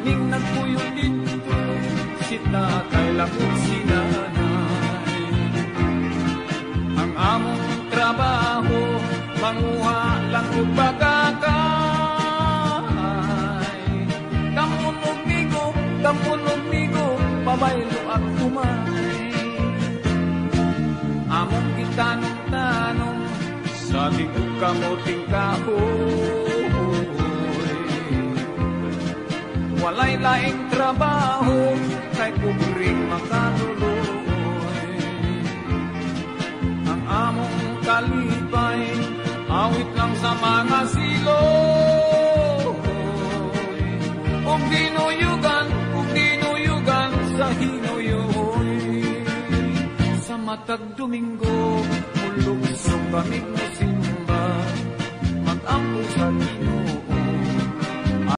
Aming nagpuyo dito, si tatay lakot si nanay. Ang among trabaho, manguha lang o bagakay. Kamunog migo, pabaylo at kumay. Among gitanong-tanong, sa tingog kamuting kahoy. Walay laing trabaho, kay kubring makatuloy. Ang among kalipay, awit lang sa mga siloy. Ug dinuyugan sa hinuyoy. Sa matag Domingo, mulog sa kamig mo simba, mag-ampo sa Ginoo.